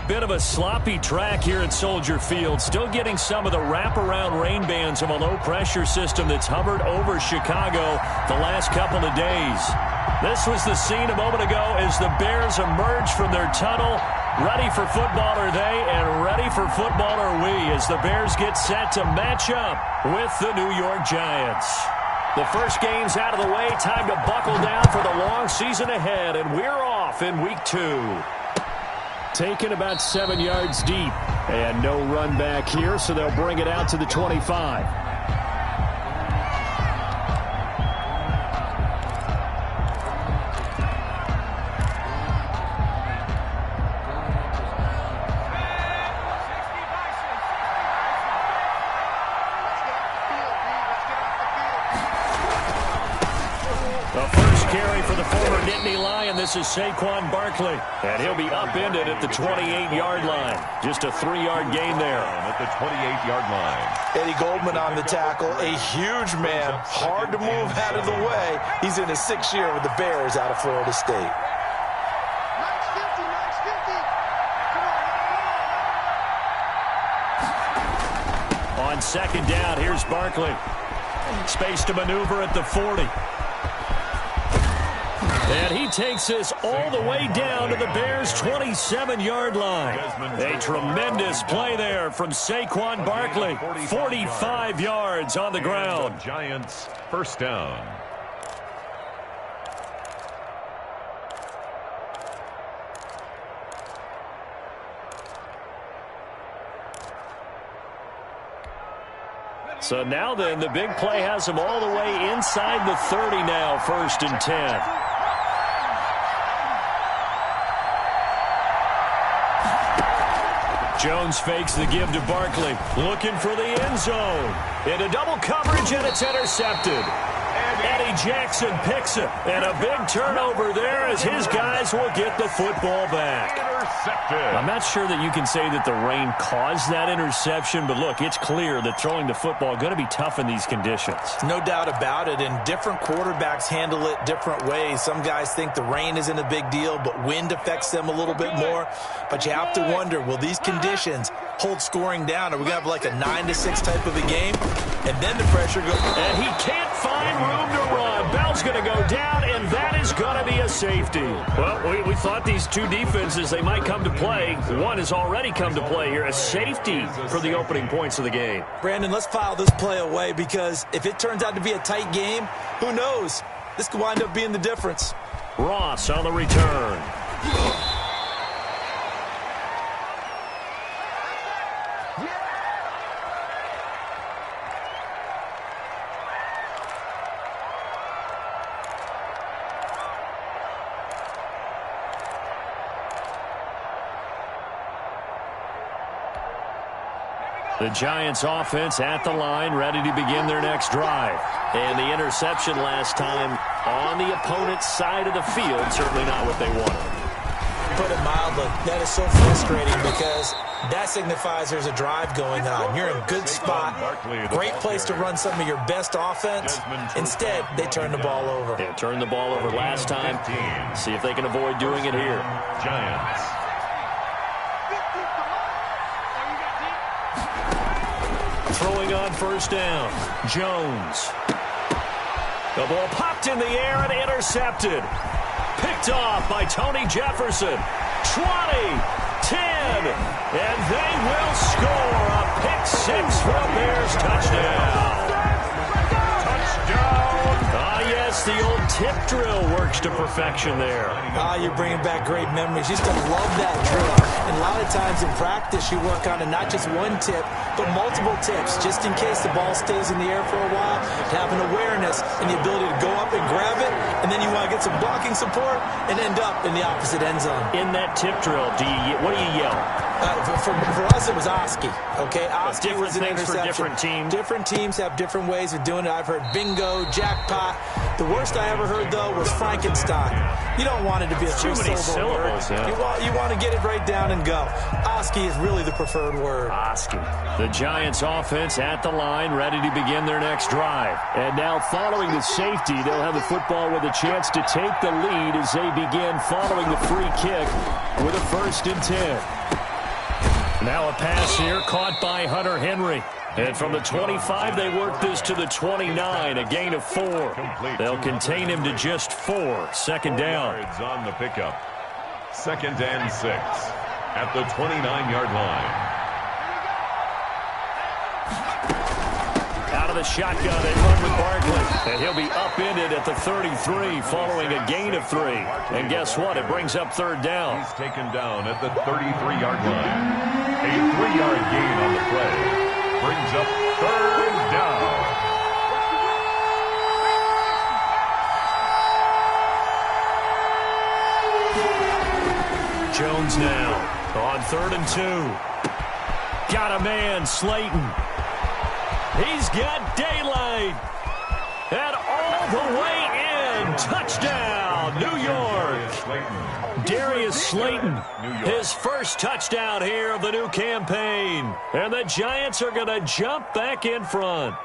bit of a sloppy track here at Soldier Field. Still getting some of the wraparound rain bands of a low-pressure system that's hovered over Chicago the last couple of days. This was the scene a moment ago as the Bears emerged from their tunnel. Ready for football are they, and ready for football are we as the Bears get set to match up with the New York Giants. The first game's out of the way. Time to buckle down for the long season ahead, and we're off in Week 2. Taken about 7 yards deep, and no run back here, so they'll bring it out to the 25. This is Saquon Barkley, and he'll be upended at the 28-yard line. Just a 3-yard gain there. At the 28-yard line. Eddie Goldman on the tackle, a huge man, hard to move out of the way. He's in his 6th year with the Bears out of Florida State. On second down, here's Barkley. Space to maneuver at the 40. And he takes this all the way down to the Bears' 27-yard line. A tremendous play there from Saquon Barkley. 45 yards on the ground. Giants, first down. So now then, the big play has him all the way inside the 30 now, 1st and 10. Jones fakes the give to Barkley, looking for the end zone. Into double coverage, and it's intercepted. Eddie Jackson picks it, and a big turnover there as his guys will get the football back. I'm not sure that you can say that the rain caused that interception, but look, it's clear that throwing the football is going to be tough in these conditions. No doubt about it, and different quarterbacks handle it different ways. Some guys think the rain isn't a big deal, but wind affects them a little bit more. But you have to wonder, will these conditions hold scoring down? Are we going to have like a 9-6 type of a game? And then the pressure goes. And he can't find room to run. Bell's going to go down, and that is going to be a safety. Well, we thought these two defenses, they might come to play. One has already come to play here. A safety for the opening points of the game. Brandon, let's file this play away because if it turns out to be a tight game, who knows? This could wind up being the difference. Ross on the return. The Giants offense at the line, ready to begin their next drive. And the interception last time on the opponent's side of the field, certainly not what they wanted. Put it mildly, that is so frustrating because that signifies there's a drive going on. You're in a good spot, great place to run some of your best offense. Instead, they turn the ball over. Yeah, turned the ball over last time. See if they can avoid doing it here. Giants. Throwing on first down, Jones. The ball popped in the air and intercepted. Picked off by Tony Jefferson. 20, 10, and they will score a pick six for a Bears touchdown. Yes, the old tip drill works to perfection there. You're bringing back great memories. Used to love that drill. And a lot of times in practice, you work on it, not just one tip, but multiple tips, just in case the ball stays in the air for a while, to have an awareness and the ability to go up and grab it, and then you want to get some blocking support and end up in the opposite end zone. In that tip drill, what do you yell? For us, it was Oski. Okay, Oski was an interception. For different teams. Different teams have different ways of doing it. I've heard bingo, jackpot. The worst I ever heard, though, was Frankenstein. You don't want it to be a three-syllable word. Yeah. You want to get it right down and go. Oski is really the preferred word. Oski. The Giants offense at the line, ready to begin their next drive. And now following the safety, they'll have the football with a chance to take the lead as they begin following the free kick with a 1st and 10. Now a pass here caught by Hunter Henry. And from the 25, they work this to the 29, a gain of 4. They'll contain him to just 4. Second down. On the pickup. 2nd and 6 at the 29-yard line. Out of the shotgun, they run with Barkley. And he'll be upended at the 33 following a gain of 3. And guess what? It brings up 3rd down. He's taken down at the 33-yard line. A 3-yard gain on the play. Brings up 3rd down. Jones now on 3rd and 2. Got a man, Slayton. He's got daylight. And all the way in. Touchdown, New York. Darius Slayton, his first touchdown here of the new campaign. And the Giants are going to jump back in front.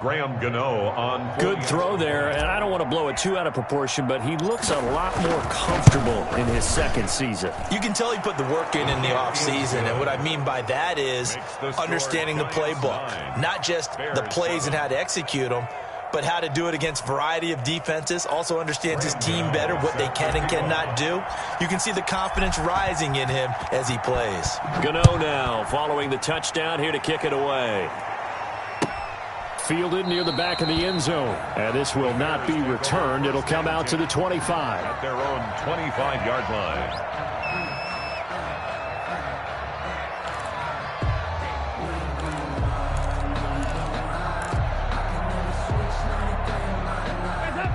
Graham Gano on. Good throw there, and I don't want to blow it too out of proportion, but he looks a lot more comfortable in his 2nd season. You can tell he put the work in the offseason, and what I mean by that is understanding the playbook. Not just the plays and how to execute them, but how to do it against a variety of defenses. Also understands his team better, what they can and cannot do. You can see the confidence rising in him as he plays. Gano now following the touchdown here to kick it away. Fielded near the back of the end zone. And this will not be returned. It'll come out to the 25. At their own 25-yard line.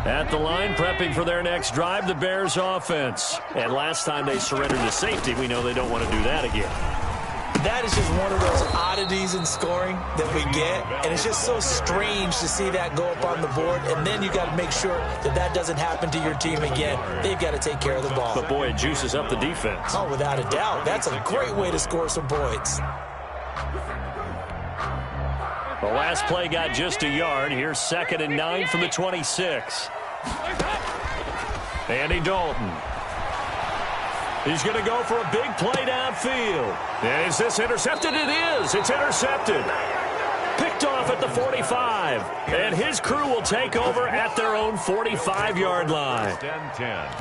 At the line, prepping for their next drive, the Bears offense. And last time they surrendered to safety, we know they don't want to do that again. That is just one of those oddities in scoring that we get, and it's just so strange to see that go up on the board, and then you got to make sure that that doesn't happen to your team again. They've got to take care of the ball. But, boy, it juices up the defense. Oh, without a doubt. That's a great way to score some points. The last play got just a yard. Here's 2nd and 9 from the 26. Andy Dalton. He's going to go for a big play downfield. And is this intercepted? It is. It's intercepted. Picked off at the 45. And his crew will take over at their own 45-yard line.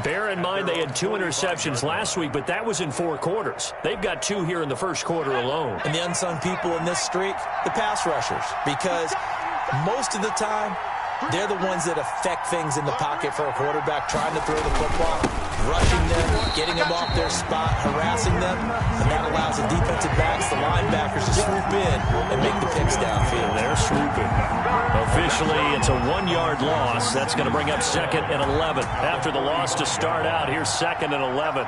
Bear in mind they had 2 interceptions last week, but that was in 4 quarters. They've got 2 here in the first quarter alone. And the unsung people in this streak, the pass rushers. Because most of the time, they're the ones that affect things in the pocket for a quarterback, trying to throw the football, rushing them, getting them off their spot, harassing them, and that allows the defensive backs, the linebackers, to swoop in and make the picks downfield. They're swooping. Officially, it's a 1-yard loss. That's going to bring up 2nd and 11. After the loss to start out, here's 2nd and 11.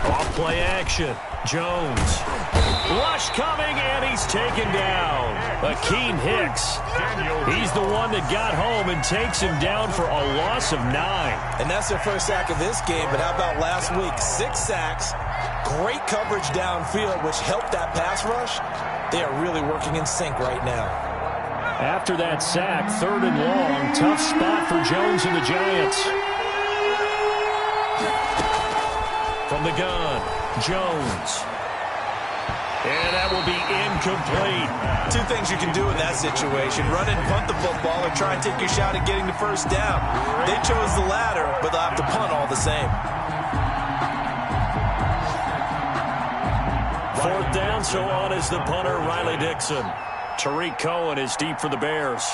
Off play action. Jones. Rush coming, and he's taken down. Akeem Hicks. He's the one that got home and takes him down for a loss of 9. And that's their first sack of this game, but how about last week? 6 sacks, great coverage downfield, which helped that pass rush. They are really working in sync right now. After that sack, 3rd and long, tough spot for Jones and the Giants. From the gun, Jones. And that will be incomplete. 2 things you can do in that situation: run and punt the football, or try and take your shot at getting the first down. They chose the latter, but they'll have to punt all the same. 4th down, so on is the punter, Riley Dixon. Tariq Cohen is deep for the Bears.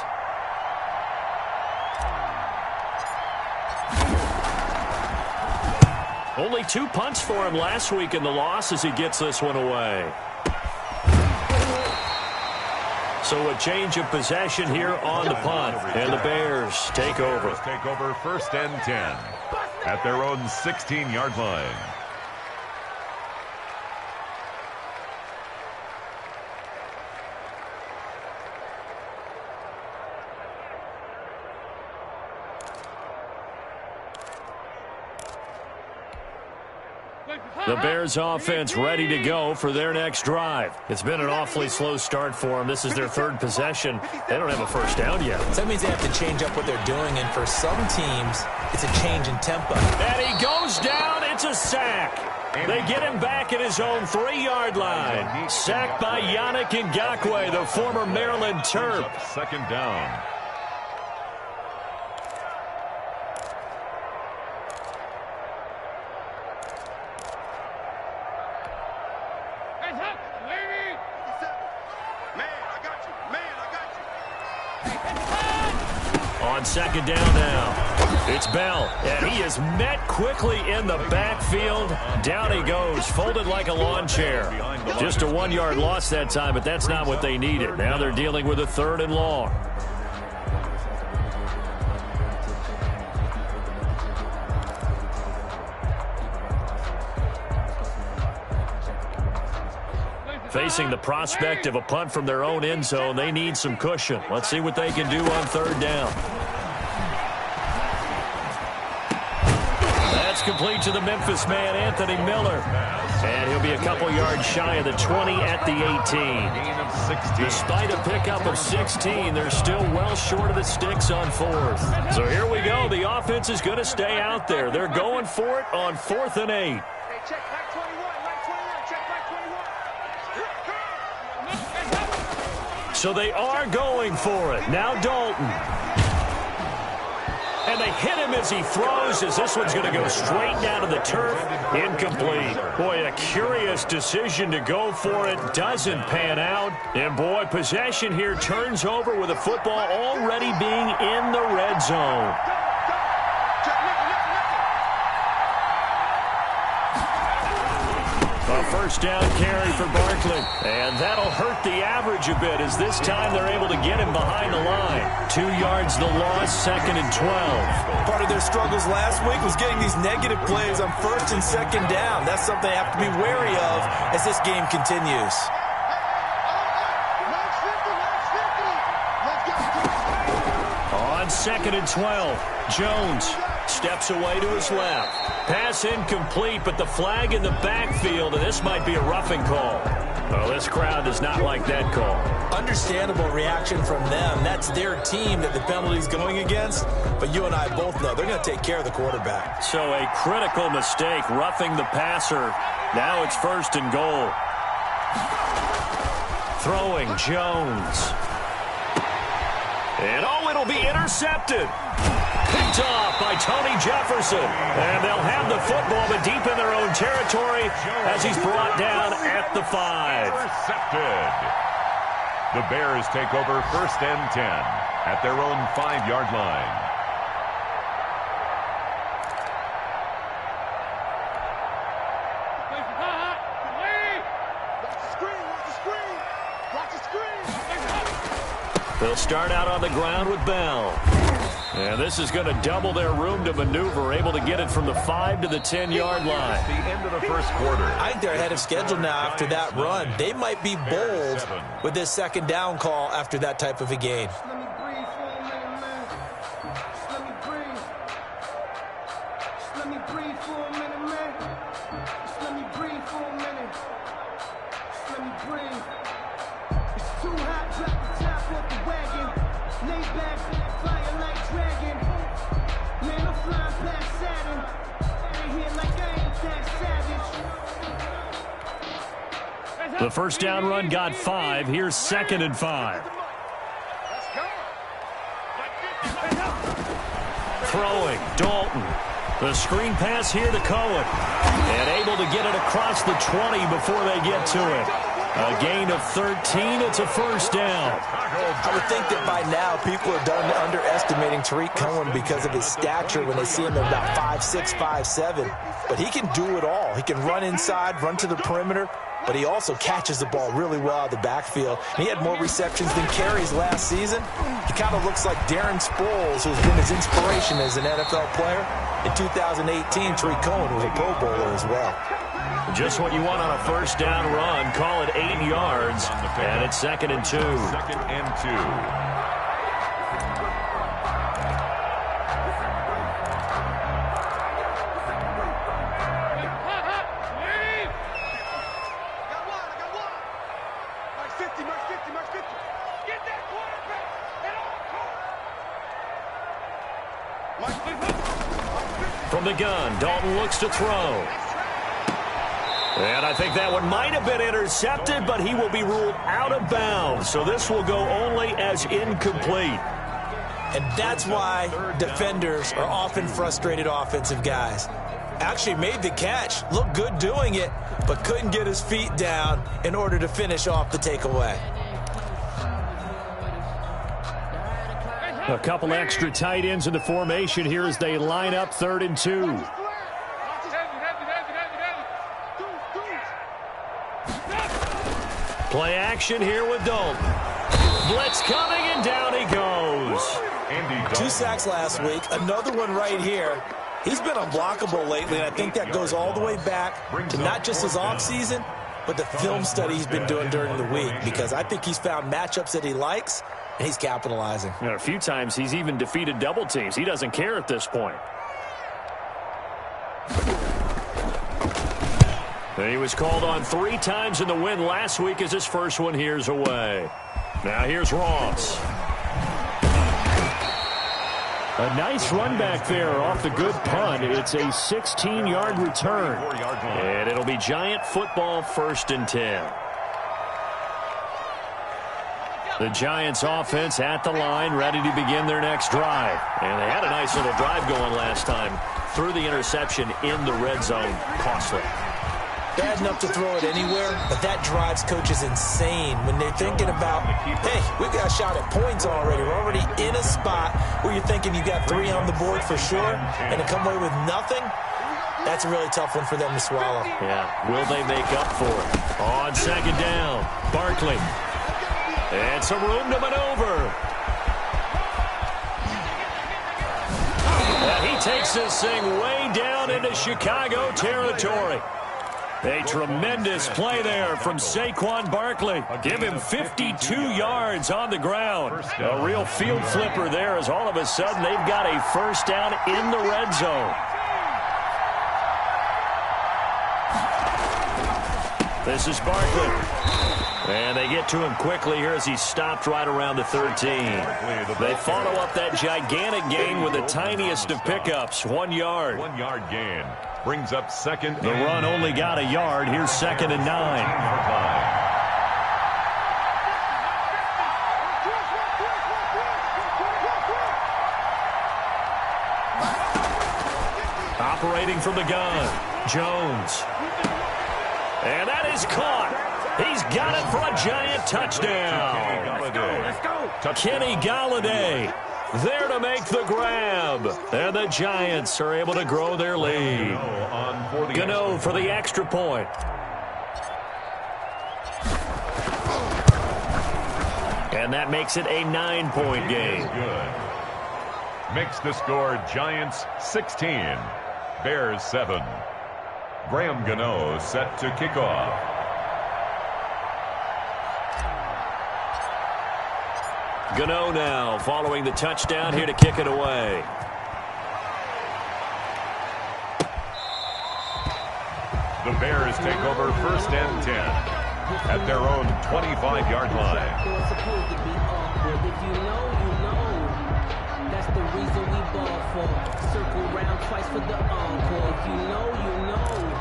Only 2 punts for him last week in the loss as he gets this one away. So a change of possession here on the punt, and the Bears take over. Take over 1st and 10 at their own 16-yard line. The Bears offense ready to go for their next drive. It's been an awfully slow start for them. This is their 3rd possession. They don't have a first down yet. So that means they have to change up what they're doing, and for some teams, it's a change in tempo. And he goes down. It's a sack. They get him back at his own 3-yard line. Sacked by Yannick Ngakoue, the former Maryland Terp. Second down. On second down now, it's Bell, and he is met quickly in the backfield. Down he goes, folded like a lawn chair. Just a 1-yard loss that time, but that's not what they needed. Now they're dealing with a 3rd and long. Facing the prospect of a punt from their own end zone, they need some cushion. Let's see what they can do on 3rd down. That's complete to the Memphis man, Anthony Miller. And he'll be a couple yards shy of the 20 at the 18. Despite a pickup of 16, they're still well short of the sticks on 4th. So here we go. The offense is going to stay out there. They're going for it on 4th and 8. So they are going for it. Now Dalton. And they hit him as he throws, as this one's going to go straight down to the turf. Incomplete. Boy, a curious decision to go for it. Doesn't pan out. And boy, possession here turns over with the football already being in the red zone. A first down carry for Barkley. And that'll hurt the average a bit, as this time they're able to get him behind the line. 2 yards the loss, 2nd and 12. Part of their struggles last week was getting these negative plays on 1st and 2nd down. That's something they have to be wary of as this game continues. On 2nd and 12, Jones steps away to his left. Pass incomplete, but the flag in the backfield, and this might be a roughing call. Well, this crowd does not like that call. Understandable reaction from them. That's their team that the penalty's going against. But you and I both know they're going to take care of the quarterback. So a critical mistake, roughing the passer. Now it's 1st and goal. Throwing Jones. And oh, it'll be intercepted. Picked off by Tony Jefferson. And they'll have the football, but deep in their own territory as he's brought down at the 5. Intercepted. The Bears take over 1st and 10 at their own 5-yard line. They'll start out on the ground with Bell. And this is going to double their room to maneuver, able to get it from the 5 to the 10-yard line. The end of the first quarter. I think they're ahead of schedule now after that run. They might be bold with this 2nd down call after that type of a gain. The first down run got 5. Here's 2nd and 5. Throwing, Dalton. The screen pass here to Cohen. And able to get it across the 20 before they get to it. A gain of 13. It's a first down. I would think that by now people are done underestimating Tariq Cohen because of his stature when they see him at about 5'6", 5'7". But he can do it all. He can run inside, run to the perimeter, but he also catches the ball really well out of the backfield. He had more receptions than carries last season. He kind of looks like Darren Sproles, who's been his inspiration as an NFL player. In 2018, Tariq Cohen was a Pro Bowler as well. Just what you want on a first down run. Call it 8 yards, and it's 2nd and 2. 2nd and 2. From the gun, Dalton looks to throw. And I think that one might have been intercepted, but he will be ruled out of bounds. So this will go only as incomplete. And that's why defenders are often frustrated offensive guys. Actually made the catch, looked good doing it, but couldn't get his feet down in order to finish off the takeaway. A couple extra tight ends in the formation here as they line up 3rd and 2. Play action here with Dalton. Blitz coming, and down he goes. 2 sacks last week, another one right here. He's been unblockable lately, and I think that goes all the way back to not just his offseason, but the film study he's been doing during the week, because I think he's found matchups that he likes, and he's capitalizing. And a few times he's even defeated double teams. He doesn't care at this point. And he was called on 3 times in the win last week as his first one here's away. Now here's Ross. A nice run back there off the good punt. It's a 16-yard return. And it'll be Giant football 1st and 10. The Giants offense at the line, ready to begin their next drive. And they had a nice little drive going last time. Threw the interception in the red zone. Costly. Bad enough to throw it anywhere, but that drives coaches insane when they're thinking about, hey, we've got a shot at points already. We're already in a spot where you're thinking you got 3 on the board for sure, and to come away with nothing, that's a really tough one for them to swallow. Yeah, will they make up for it? On 2nd down, Barkley. And some room to maneuver. And he takes this thing way down into Chicago territory. A tremendous play there from Saquon Barkley. Give him 52 yards on the ground. A real field flipper there as all of a sudden they've got a 1st down in the red zone. This is Barkley. And they get to him quickly here as he's stopped right around the 13. They follow up that gigantic gain with the tiniest of pickups, 1 yard. 1 yard gain. Brings up 2nd. The run only got a yard. Here's 2nd and 9. Operating from the gun, Jones. And that is caught. He's got it for a Giant touchdown. Kenny Galladay there to make the grab. And the Giants are able to grow their lead. Gano for the extra point. And that makes it a 9-point game. Good. Makes the score Giants 16, Bears 7. Graham Gano set to kick off. Gano now following the touchdown here to kick it away. The Bears take over 1st and 10 at their own 25-yard line. If you know, you know. That's the reason we ball for. Circle round twice for the encore. If you know, you know.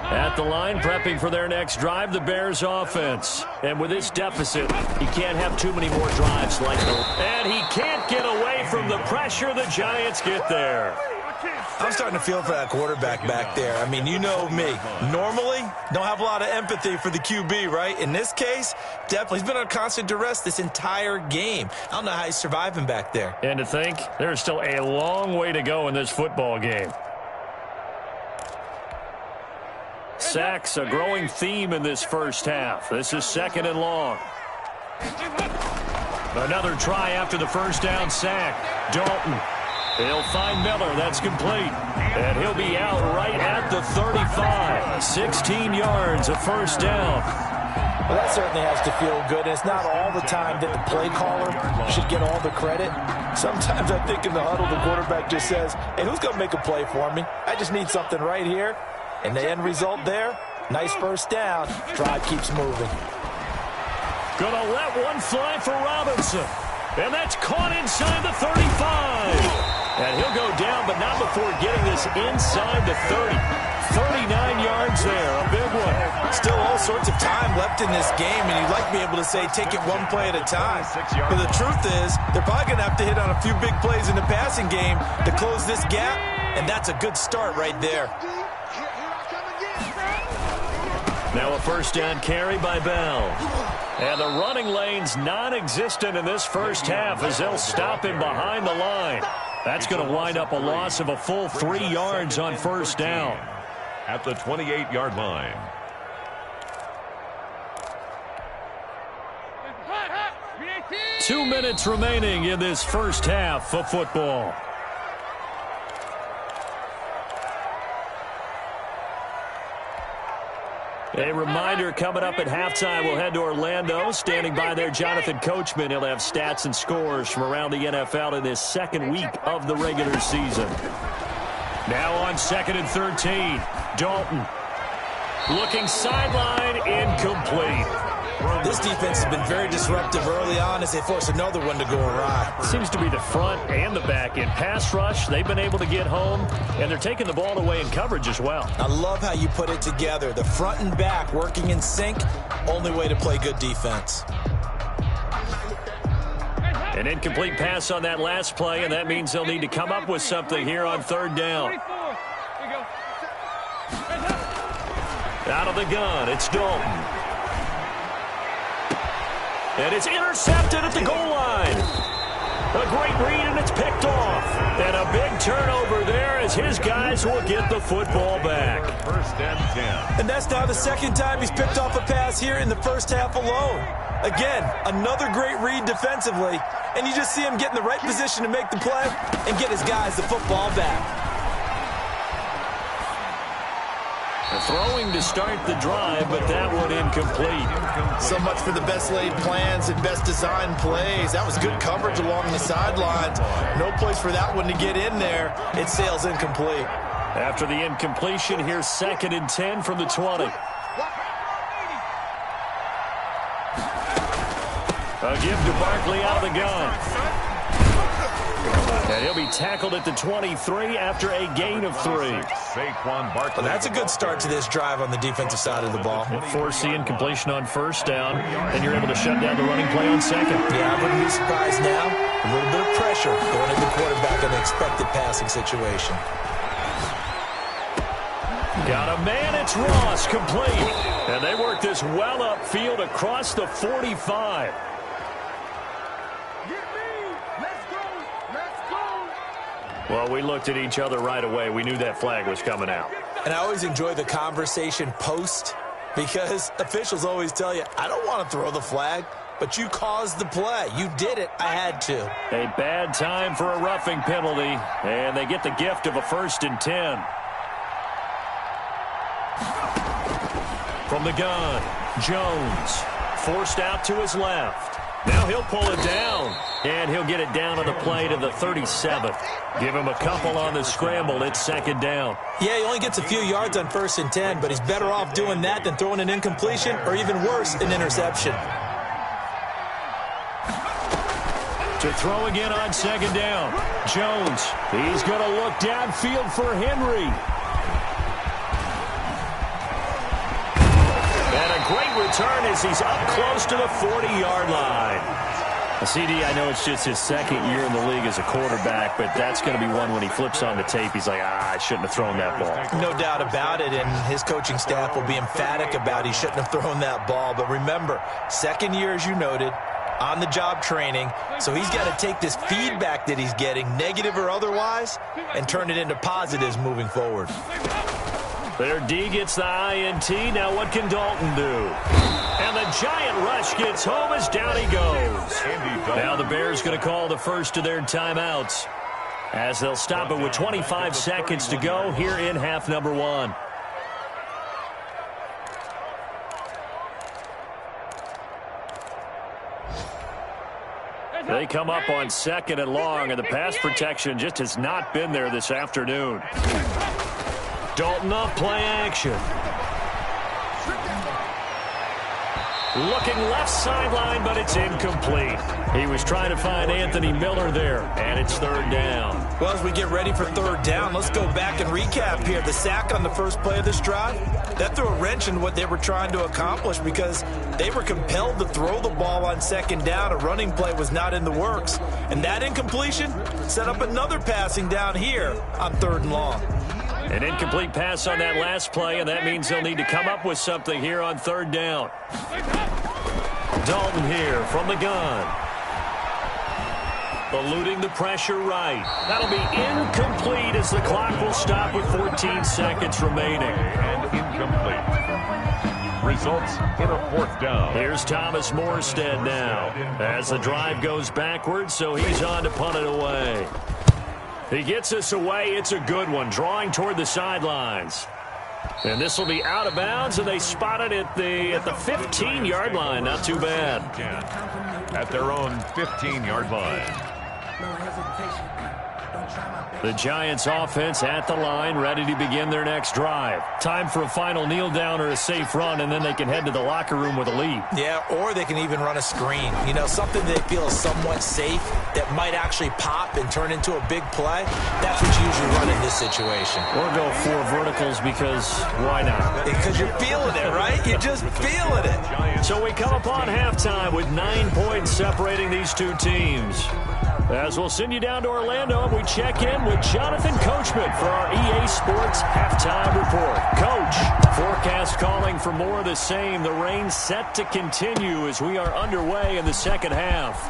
At the line, prepping for their next drive, the Bears offense. And with this deficit, you can't have too many more drives like that. And he can't get away from the pressure. The Giants get there. I'm starting to feel for that quarterback back there. I mean, you know me. Normally, don't have a lot of empathy for the QB, right? In this case, definitely. He's been under constant duress this entire game. I don't know how he's surviving back there. And to think, there's still a long way to go in this football game. Sacks, a growing theme in this first half. This is 2nd and long. Another try after the 1st down sack. Dalton. He'll find Miller. That's complete. And he'll be out right at the 35. 16 yards, a 1st down. Well, that certainly has to feel good. And it's not all the time that the play caller should get all the credit. Sometimes I think in the huddle, the quarterback just says, hey, who's going to make a play for me? I just need something right here. And the end result there, nice 1st down. Drive keeps moving. Gonna let one fly for Robinson. And that's caught inside the 35. And he'll go down, but not before getting this inside the 30. 39 yards there, a big one. Still all sorts of time left in this game, and you'd like to be able to say take it one play at a time. But the truth is, they're probably going to have to hit on a few big plays in the passing game to close this gap, and that's a good start right there. Now a first down carry by Bell. And the running lane's non-existent in this first half as they'll stop him behind the line. That's going to wind up a loss of a full 3 yards on first down. At the 28-yard line. Two minutes remaining in this first half of football. A reminder, coming up at halftime, we'll head to Orlando. Standing by there, Jonathan Coachman. He'll have stats and scores from around the NFL in this second week of the regular season. Now on 2nd and 13, Dalton. Looking sideline, incomplete. This defense has been very disruptive early on as they force another one to go awry. Seems to be the front and the back. In pass rush, they've been able to get home, and they're taking the ball away in coverage as well. I love how you put it together. The front and back working in sync, only way to play good defense. An incomplete pass on that last play, and that means they'll need to come up with something here on third down. Out of the gun, it's Dalton. And it's intercepted at the goal line. A great read, and it's picked off. And a big turnover there as his guys will get the football back. First and 10. And that's now the second time he's picked off a pass here in the first half alone. Again, another great read defensively. And you just see him get in the right position to make the play and get his guys the football back. Throwing to start the drive, but that one incomplete. So much for the best laid plans and best designed plays. That was good coverage along the sidelines. No place for that one to get in there. It sails incomplete. After the incompletion, here's 2nd and 10 from the 20. A give to Barkley out of the gun. And he'll be tackled at the 23 after a gain of 3. Saquon Barkley. Well, that's a good start to this drive on the defensive side of the ball. Force the incompletion on first down, and you're able to shut down the running play on second. Yeah, I wouldn't be surprised now. A little bit of pressure going into the quarterback in an expected passing situation. Got a man, it's Ross, complete. And they work this well upfield across the 45. Well, we looked at each other right away. We knew that flag was coming out. And I always enjoy the conversation post because officials always tell you, I don't want to throw the flag, but you caused the play. You did it. I had to. A bad time for a roughing penalty, and they get the gift of a 1st and 10. From the gun, Jones forced out to his left. Now he'll pull it down, and he'll get it down on the play to the 37. Give him a couple on the scramble. It's 2nd down. Yeah, he only gets a few yards on 1st and 10, but he's better off doing that than throwing an incompletion or even worse, an interception. To throw again on 2nd down. Jones, he's going to look downfield for Henry. And a great return as he's up close to the 40-yard line. CD, I know it's just his 2nd year in the league as a quarterback, but that's going to be one when he flips on the tape. He's like, I shouldn't have thrown that ball. No doubt about it, and his coaching staff will be emphatic about he shouldn't have thrown that ball. But remember, 2nd year, as you noted, on-the-job training, so he's got to take this feedback that he's getting, negative or otherwise, and turn it into positives moving forward. Their D gets the INT. Now what can Dalton do? And the giant rush gets home as down he goes. Now the Bears going to call the first of their timeouts as they'll stop it with 25 seconds to go here in half number 1. They come up on 2nd and long, and the pass protection just has not been there this afternoon. Dalton off play action. Looking left sideline, but it's incomplete. He was trying to find Anthony Miller there, and it's third down. Well, as we get ready for third down, let's go back and recap here. The sack on the first play of this drive, that threw a wrench in what they were trying to accomplish because they were compelled to throw the ball on second down. A running play was not in the works. And that incompletion set up another passing down here on third and long. An incomplete pass on that last play, and that means they'll need to come up with something here on third down. Dalton here from the gun. Eluding the pressure right. That'll be incomplete as the clock will stop with 14 seconds remaining. And incomplete. Results in a fourth down. Here's Thomas Morstead now as the drive goes backwards, so he's on to punt it away. He gets us away. It's a good one, drawing toward the sidelines. And this will be out of bounds, and they spot it at the 15-yard line. Not too bad. At their own 15-yard line. The Giants offense at the line, ready to begin their next drive. Time for a final kneel down or a safe run, and then they can head to the locker room with a lead. Yeah, or they can even run a screen. You know, something they feel is somewhat safe that might actually pop and turn into a big play. That's what you usually run in this situation. Or go 4 verticals because why not? Because you're feeling it, right? You're just feeling it. So we come upon halftime with 9 points separating these two teams. As we'll send you down to Orlando, and we check in with Jonathan Coachman for our EA Sports Halftime Report. Coach, forecast calling for more of the same. The rain set to continue as we are underway in the second half.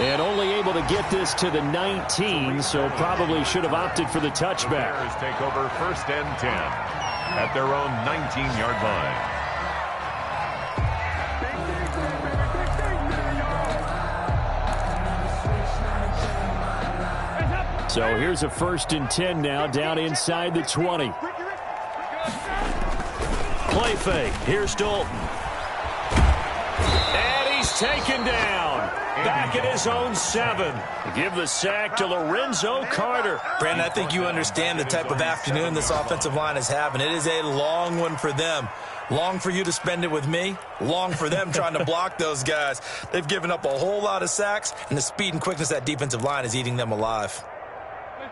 And only able to get this to the 19, so probably should have opted for the touchback. Bears take over first and 10 at their own 19-yard line. So here's a 1st and 10 now, down inside the 20. Play fake. Here's Dalton. And he's taken down. Back at his own 7. Give the sack to Lorenzo Carter. Brandon, I think you understand the type of afternoon this offensive line is having. It is a long one for them. Long for you to spend it with me. Long for them trying to block those guys. They've given up a whole lot of sacks, and the speed and quickness of that defensive line is eating them alive.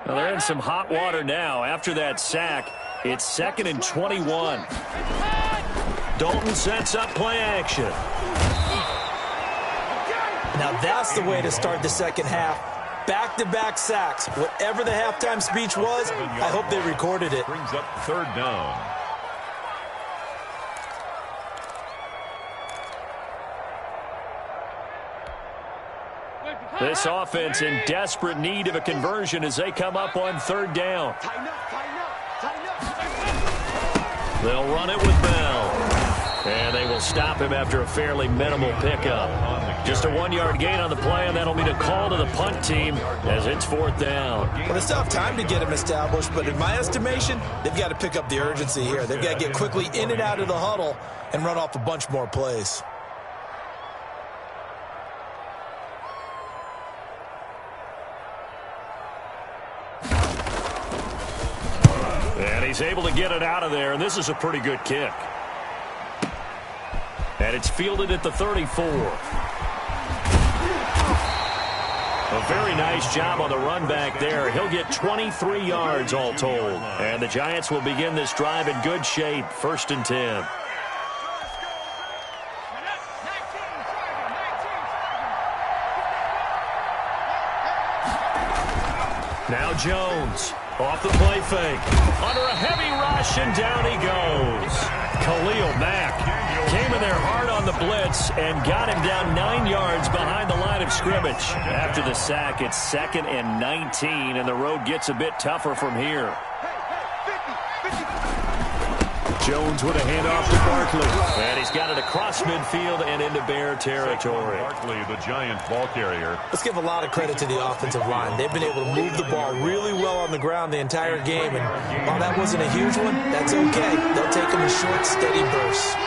Well, they're in some hot water now. After that sack, it's 2nd and 21. Dalton sets up play action. Now that's the way to start the second half. Back-to-back sacks. Whatever the halftime speech was, I hope they recorded it. Brings up third down. This offense in desperate need of a conversion as they come up on third down. They'll run it with Bell. And they will stop him after a fairly minimal pickup. Just a 1-yard gain on the play, and that'll mean a call to the punt team as it's 4th down. Well, they still have time to get him established, but in my estimation, they've got to pick up the urgency here. They've got to get quickly in and out of the huddle and run off a bunch more plays. And he's able to get it out of there, and this is a pretty good kick. And it's fielded at the 34. A very nice job on the run back there. He'll get 23 yards all told. And the Giants will begin this drive in good shape. 1st and 10. Now Jones. Off the play fake. Under a heavy rush, and down he goes. Khalil Mack came in there hard on the blitz and got him down 9 yards behind the line of scrimmage. After the sack, it's 2nd and 19, and the road gets a bit tougher from here. Jones with a handoff to Barkley. And he's got it across midfield and into Bear territory. Barkley, the Giants ball carrier. Let's give a lot of credit to the offensive line. They've been able to move the ball really well on the ground the entire game. And while that wasn't a huge one, that's okay. They'll take them in short, steady bursts.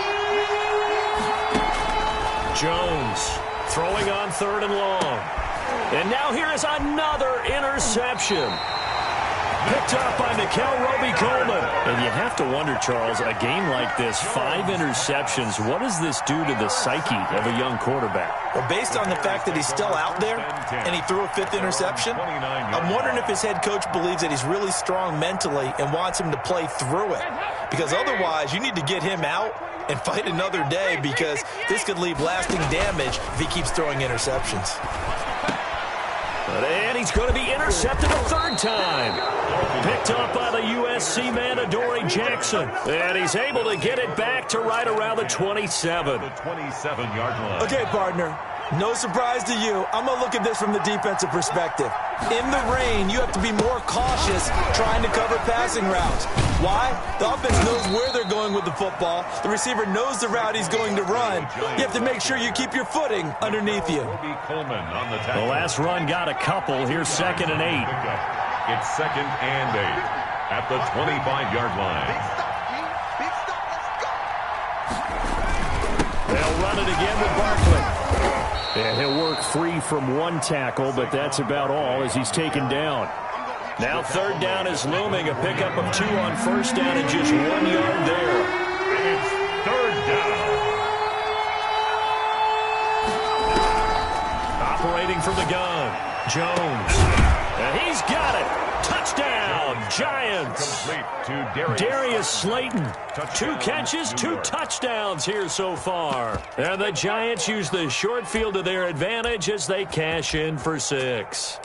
Jones throwing on 3rd and long. And now here is another interception. Picked up by Nickel Roby-Coleman. And you have to wonder, Charles, a game like this, 5 interceptions, what does this do to the psyche of a young quarterback? Well, based on the fact that he's still out there and he threw a 5th interception, I'm wondering if his head coach believes that he's really strong mentally and wants him to play through it. Because otherwise, you need to get him out and fight another day, because this could leave lasting damage if he keeps throwing interceptions. And he's going to be intercepted a 3rd time. Picked up by the USC man, Adoree Jackson. And he's able to get it back to right around the 27. The 27-yard line. Okay, partner. No surprise to you. I'm going to look at this from the defensive perspective. In the rain, you have to be more cautious trying to cover passing routes. Why? The offense knows where they're going with the football. The receiver knows the route he's going to run. You have to make sure you keep your footing underneath you. The last run got a couple. Here's 2nd and 8. It's 2nd and 8 at the 25-yard line. They'll run it again with Barkley. And he'll work free from 1 tackle, but that's about all as he's taken down. Now 3rd down is looming. A pickup of 2 on 1st down and just 1 yard there. It's 3rd down. Operating from the gun, Jones. And he's got it. Touchdown, Giants. Complete to Darius Slayton. 2 catches, 2 touchdowns here so far. And the Giants use the short field to their advantage as they cash in for 6.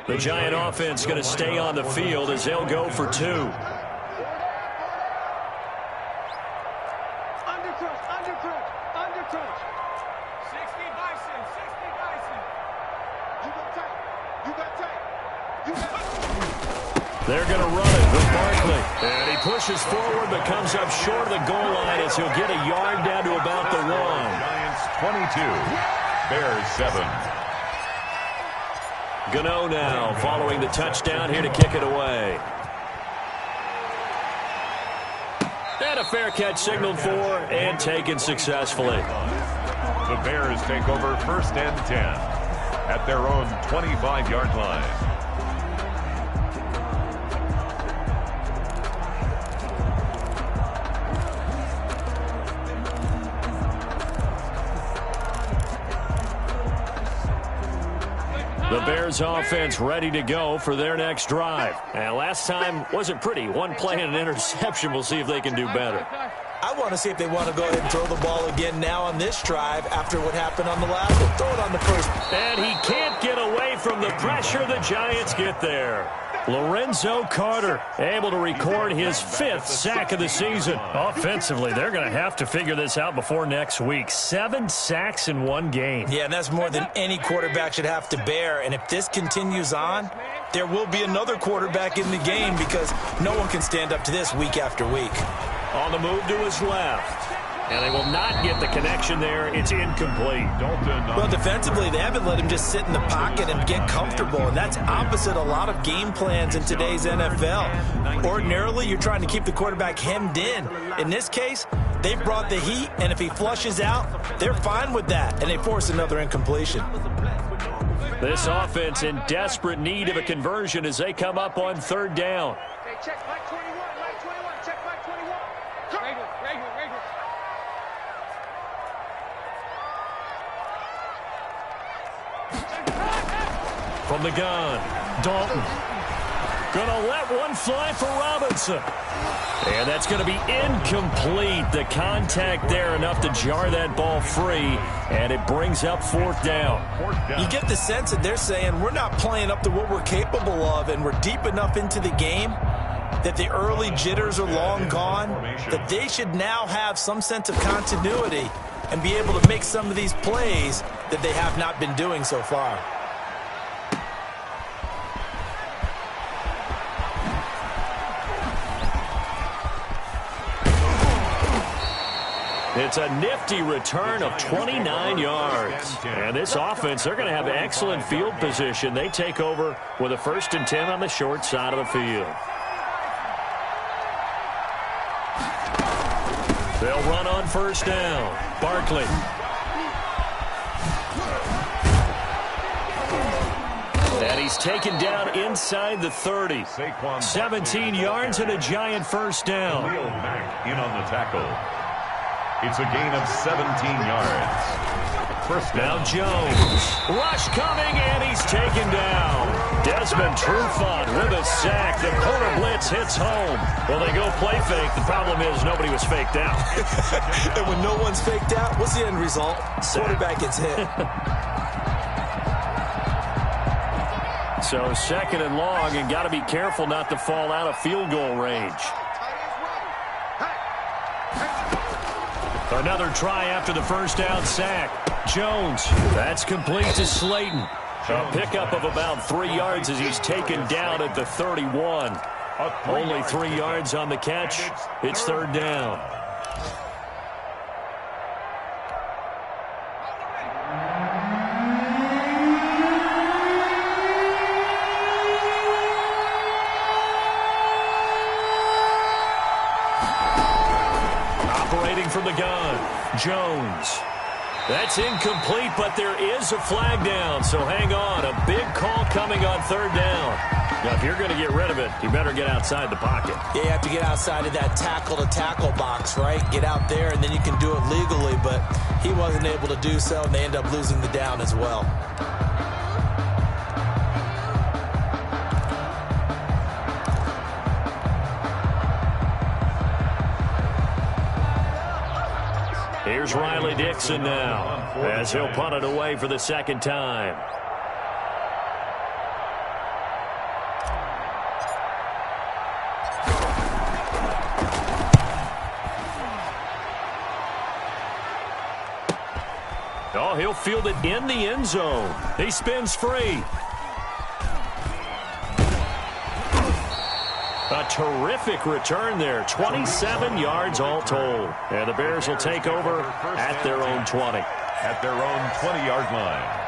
The Giant offense going to stay on the field as they'll go for 2. They're going to run it with Barkley. And he pushes forward but comes up short of the goal line as he'll get a yard down to about the 1. Giants 22, Bears 7. Gano now following the touchdown here to kick it away. And a fair catch signaled for and taken successfully. The Bears take over 1st and 10 at their own 25-yard line. The Bears offense ready to go for their next drive. And last time wasn't pretty. 1 play and an interception. We'll see if they can do better. I want to see if they want to go ahead and throw the ball again now on this drive after what happened on the last one. Throw it on the first. And he can't get away from the pressure. The Giants get there. Lorenzo Carter able to record his 5th sack of the season. Offensively, they're going to have to figure this out before next week. 7 sacks in 1 game. Yeah, and that's more than any quarterback should have to bear. And if this continues on, there will be another quarterback in the game because no one can stand up to this week after week. On the move to his left. And they will not get the connection there. It's incomplete. Well, defensively, they haven't let him just sit in the pocket and get comfortable, and that's opposite a lot of game plans in today's NFL. Ordinarily, you're trying to keep the quarterback hemmed in. In this case, they brought the heat, and if he flushes out, they're fine with that, and they force another incompletion. This offense in desperate need of a conversion as they come up on 3rd down. Check Mike 21, Mike 21, check Mike 21. Right here. From the gun, Dalton. Gonna let one fly for Robinson. And that's going to be incomplete. The contact there enough to jar that ball free, and it brings up 4th down. You get the sense that they're saying we're not playing up to what we're capable of, and we're deep enough into the game that the early jitters are long gone, that they should now have some sense of continuity and be able to make some of these plays that they have not been doing so far. It's a nifty return of 29 yards. And this offense, they're going to have excellent field position. They take over with a 1st and 10 on the short side of the field. They'll run on first down. Barkley. And he's taken down inside the 30. 17 yards and a giant first down. Mack in on the tackle. It's a gain of 17 yards. First down. Now Jones. Rush coming, and he's taken down. Desmond Trufant with a sack. The corner blitz hits home. Well, they go play fake. The problem is nobody was faked out. And when no one's faked out, what's the end result? Quarterback gets hit. So second and long, and got to be careful not to fall out of field goal range. Another try after the first down sack. Jones. That's complete to Slayton. A pickup of about 3 yards as he's taken down at the 31. Only 3 yards on the catch. It's third down. Operating from the gun, Jones. That's incomplete, but there is a flag down, so hang on. A big call coming on third down. Now, if you're going to get rid of it, you better get outside the pocket. Yeah, you have to get outside of that tackle-to-tackle box, right? Get out there, and then you can do it legally, but he wasn't able to do so, and they end up losing the down as well. Here's Riley Dixon now, as he'll punt it away for the second time. Oh, he'll field it in the end zone. He spins free. A terrific return there. 27 yards all told. And the Bears will take over at their own 20. At their own 20-yard line.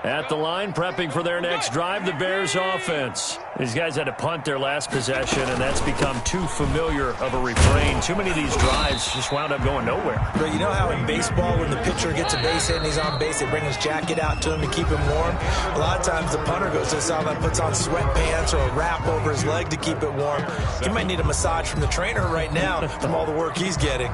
At the line, prepping for their next drive, the Bears offense. These guys had to punt their last possession, and that's become too familiar of a refrain. Too many of these drives just wound up going nowhere. But you know how in baseball, when the pitcher gets a base hit and he's on base, they bring his jacket out to him to keep him warm? A lot of times the punter goes to the sideline, puts on sweatpants or a wrap over his leg to keep it warm. He might need a massage from the trainer right now from all the work he's getting.